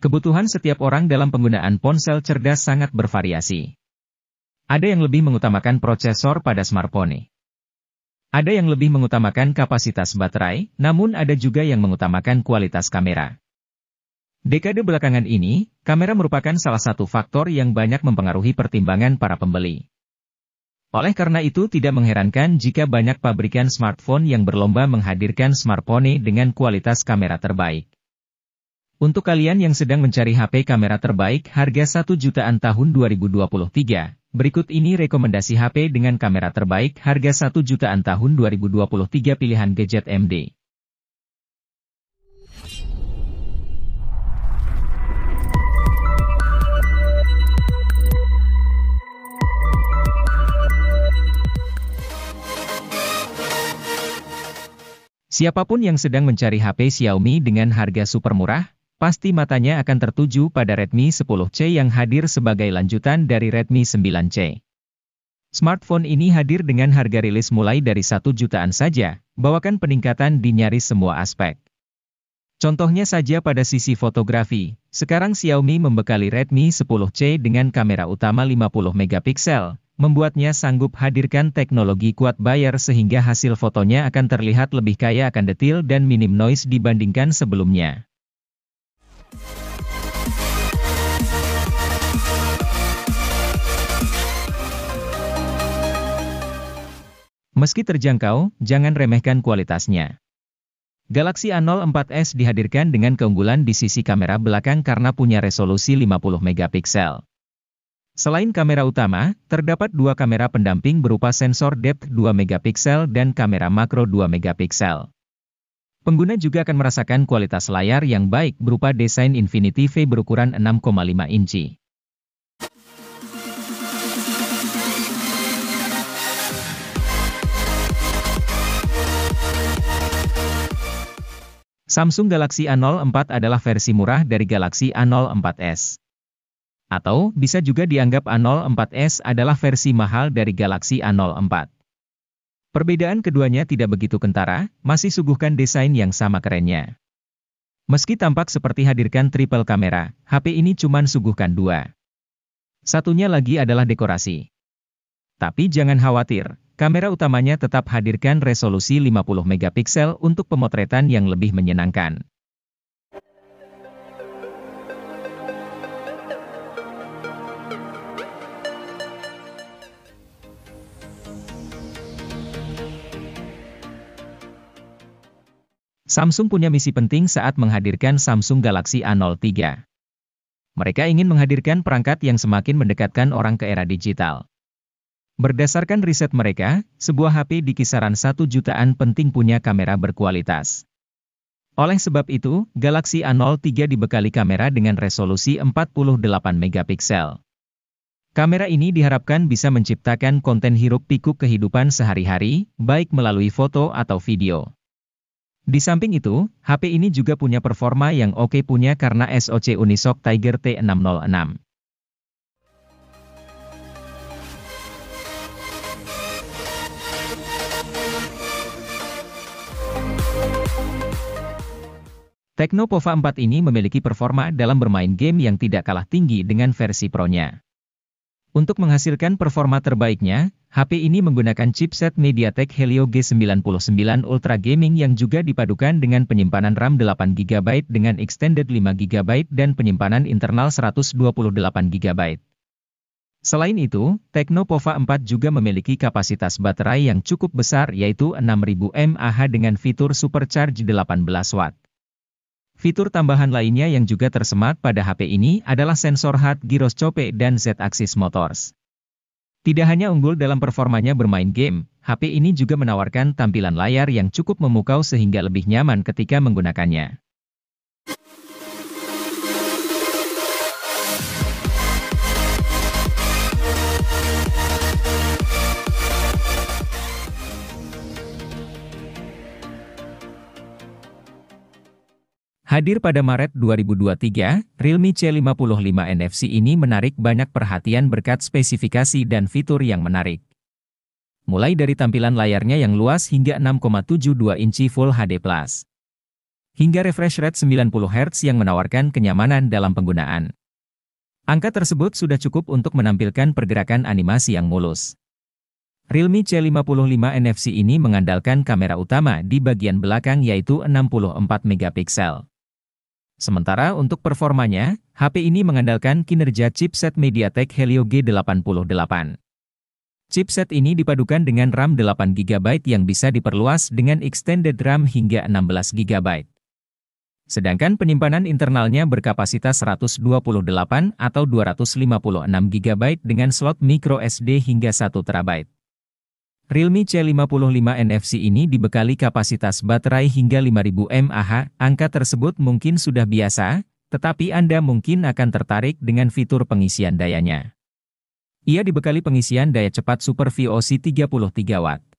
Kebutuhan setiap orang dalam penggunaan ponsel cerdas sangat bervariasi. Ada yang lebih mengutamakan prosesor pada smartphone. Ada yang lebih mengutamakan kapasitas baterai, namun ada juga yang mengutamakan kualitas kamera. Dekade belakangan ini, kamera merupakan salah satu faktor yang banyak mempengaruhi pertimbangan para pembeli. Oleh karena itu tidak mengherankan jika banyak pabrikan smartphone yang berlomba menghadirkan smartphone dengan kualitas kamera terbaik. Untuk kalian yang sedang mencari HP kamera terbaik harga 1 jutaan tahun 2023, berikut ini rekomendasi HP dengan kamera terbaik harga 1 jutaan tahun 2023 pilihan gadget MD. Siapapun yang sedang mencari HP Xiaomi dengan harga super murah, pasti matanya akan tertuju pada Redmi 10C yang hadir sebagai lanjutan dari Redmi 9C. Smartphone ini hadir dengan harga rilis mulai dari 1 jutaan saja, bawakan peningkatan di nyaris semua aspek. Contohnya saja pada sisi fotografi, sekarang Xiaomi membekali Redmi 10C dengan kamera utama 50 megapiksel, membuatnya sanggup hadirkan teknologi quad bayar sehingga hasil fotonya akan terlihat lebih kaya akan detail dan minim noise dibandingkan sebelumnya. Meski terjangkau, jangan remehkan kualitasnya. Galaxy A04s dihadirkan dengan keunggulan di sisi kamera belakang karena punya resolusi 50 megapiksel. Selain kamera utama, terdapat dua kamera pendamping berupa sensor depth 2 megapiksel dan kamera makro 2 megapiksel. Pengguna juga akan merasakan kualitas layar yang baik berupa desain Infinity V berukuran 6,5 inci. Samsung Galaxy A04 adalah versi murah dari Galaxy A04s. Atau, bisa juga dianggap A04s adalah versi mahal dari Galaxy A04. Perbedaan keduanya tidak begitu kentara, masih suguhkan desain yang sama kerennya. Meski tampak seperti hadirkan triple kamera, HP ini cuman suguhkan dua. Satunya lagi adalah dekorasi. Tapi jangan khawatir, kamera utamanya tetap hadirkan resolusi 50 megapiksel untuk pemotretan yang lebih menyenangkan. Samsung punya misi penting saat menghadirkan Samsung Galaxy A03. Mereka ingin menghadirkan perangkat yang semakin mendekatkan orang ke era digital. Berdasarkan riset mereka, sebuah HP di kisaran 1 jutaan penting punya kamera berkualitas. Oleh sebab itu, Galaxy A03 dibekali kamera dengan resolusi 48 megapiksel. Kamera ini diharapkan bisa menciptakan konten hiruk-pikuk kehidupan sehari-hari, baik melalui foto atau video. Di samping itu, HP ini juga punya performa yang oke punya karena SoC Unisoc Tiger T606. Tecno Pova 4 ini memiliki performa dalam bermain game yang tidak kalah tinggi dengan versi Pro-nya. Untuk menghasilkan performa terbaiknya, HP ini menggunakan chipset MediaTek Helio G99 Ultra Gaming yang juga dipadukan dengan penyimpanan RAM 8GB dengan extended 5GB dan penyimpanan internal 128GB. Selain itu, Tecno Pova 4 juga memiliki kapasitas baterai yang cukup besar yaitu 6000 mAh dengan fitur Supercharge 18 Watt. Fitur tambahan lainnya yang juga tersemat pada HP ini adalah sensor hard gyroscope dan Z-axis motors. Tidak hanya unggul dalam performanya bermain game, HP ini juga menawarkan tampilan layar yang cukup memukau sehingga lebih nyaman ketika menggunakannya. Hadir pada Maret 2023, Realme C55 NFC ini menarik banyak perhatian berkat spesifikasi dan fitur yang menarik. Mulai dari tampilan layarnya yang luas hingga 6,72 inci Full HD+. hingga refresh rate 90 Hz yang menawarkan kenyamanan dalam penggunaan. Angka tersebut sudah cukup untuk menampilkan pergerakan animasi yang mulus. Realme C55 NFC ini mengandalkan kamera utama di bagian belakang yaitu 64 megapiksel. Sementara untuk performanya, HP ini mengandalkan kinerja chipset MediaTek Helio G88. Chipset ini dipadukan dengan RAM 8 GB yang bisa diperluas dengan extended RAM hingga 16 GB. Sedangkan penyimpanan internalnya berkapasitas 128 atau 256 GB dengan slot micro SD hingga 1 TB. Realme C55 NFC ini dibekali kapasitas baterai hingga 5000 mAh. Angka tersebut mungkin sudah biasa, tetapi Anda mungkin akan tertarik dengan fitur pengisian dayanya. Ia dibekali pengisian daya cepat Super VOC 33 Watt.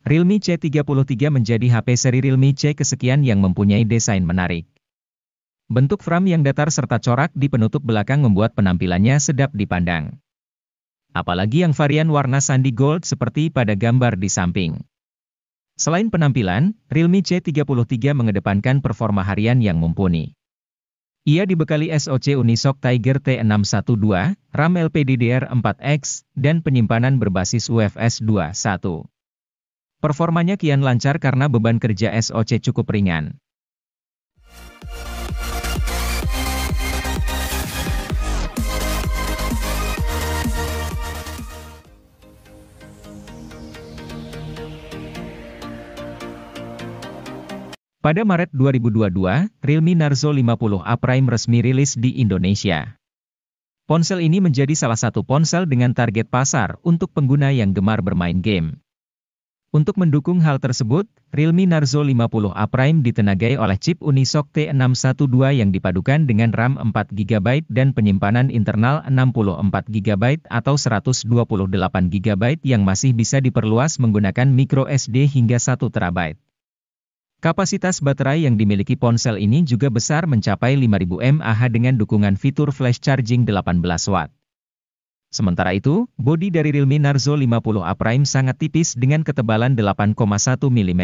Realme C33 menjadi HP seri Realme C kesekian yang mempunyai desain menarik. Bentuk frame yang datar serta corak di penutup belakang membuat penampilannya sedap dipandang. Apalagi yang varian warna sandi gold seperti pada gambar di samping. Selain penampilan, Realme C33 mengedepankan performa harian yang mumpuni. Ia dibekali SoC Unisoc Tiger T612, RAM LPDDR4X, dan penyimpanan berbasis UFS 2.1. Performanya kian lancar karena beban kerja SoC cukup ringan. Pada Maret 2022, Realme Narzo 50A Prime resmi rilis di Indonesia. Ponsel ini menjadi salah satu ponsel dengan target pasar untuk pengguna yang gemar bermain game. Untuk mendukung hal tersebut, Realme Narzo 50A Prime ditenagai oleh chip Unisoc T612 yang dipadukan dengan RAM 4 GB dan penyimpanan internal 64 GB atau 128 GB yang masih bisa diperluas menggunakan micro SD hingga 1 TB. Kapasitas baterai yang dimiliki ponsel ini juga besar mencapai 5000 mAh dengan dukungan fitur flash charging 18 Watt. Sementara itu, bodi dari Realme Narzo 50A Prime sangat tipis dengan ketebalan 8,1 mm.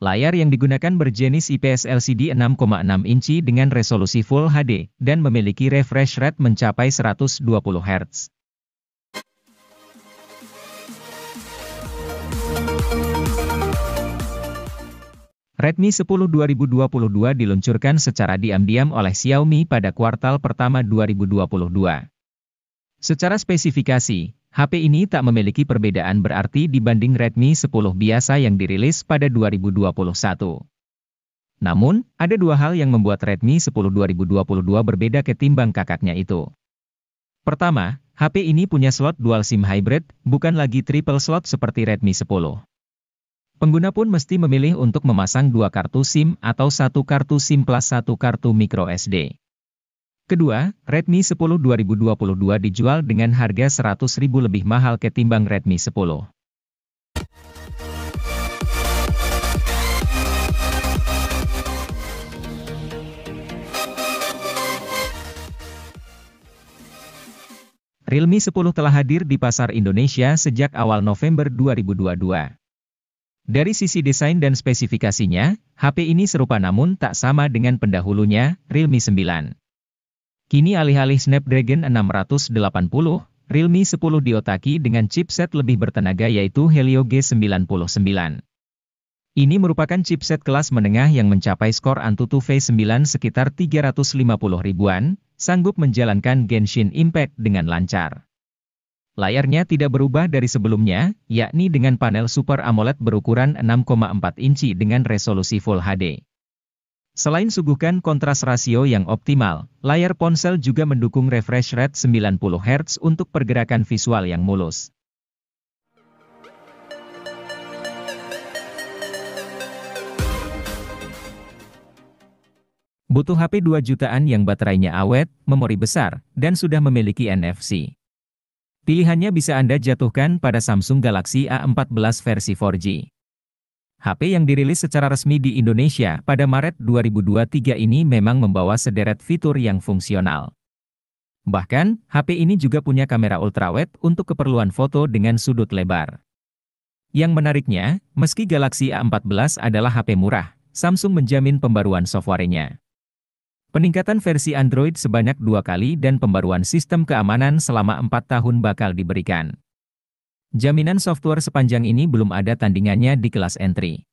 Layar yang digunakan berjenis IPS LCD 6,6 inci dengan resolusi Full HD, dan memiliki refresh rate mencapai 120 Hz. Redmi 10 2022 diluncurkan secara diam-diam oleh Xiaomi pada kuartal pertama 2022. Secara spesifikasi, HP ini tak memiliki perbedaan berarti dibanding Redmi 10 biasa yang dirilis pada 2021. Namun, ada dua hal yang membuat Redmi 10 2022 berbeda ketimbang kakaknya itu. Pertama, HP ini punya slot dual SIM hybrid, bukan lagi triple slot seperti Redmi 10. Pengguna pun mesti memilih untuk memasang dua kartu SIM atau satu kartu SIM plus satu kartu micro SD. Kedua, Redmi 10 2022 dijual dengan harga Rp100.000 lebih mahal ketimbang Redmi 10. Realme 10 telah hadir di pasar Indonesia sejak awal November 2022. Dari sisi desain dan spesifikasinya, HP ini serupa namun tak sama dengan pendahulunya, Realme 9. Kini alih-alih Snapdragon 680, Realme 10 diotaki dengan chipset lebih bertenaga yaitu Helio G99. Ini merupakan chipset kelas menengah yang mencapai skor Antutu V9 sekitar 350 ribuan, sanggup menjalankan Genshin Impact dengan lancar. Layarnya tidak berubah dari sebelumnya, yakni dengan panel Super AMOLED berukuran 6,4 inci dengan resolusi Full HD. Selain suguhkan kontras rasio yang optimal, layar ponsel juga mendukung refresh rate 90 Hz untuk pergerakan visual yang mulus. Butuh HP 2 jutaan yang baterainya awet, memori besar, dan sudah memiliki NFC. Pilihannya bisa Anda jatuhkan pada Samsung Galaxy A14 versi 4G. HP yang dirilis secara resmi di Indonesia pada Maret 2023 ini memang membawa sederet fitur yang fungsional. Bahkan, HP ini juga punya kamera ultrawide untuk keperluan foto dengan sudut lebar. Yang menariknya, meski Galaxy A14 adalah HP murah, Samsung menjamin pembaruan software-nya. Peningkatan versi Android sebanyak 2 kali dan pembaruan sistem keamanan selama 4 tahun bakal diberikan. Jaminan software sepanjang ini belum ada tandingannya di kelas entry.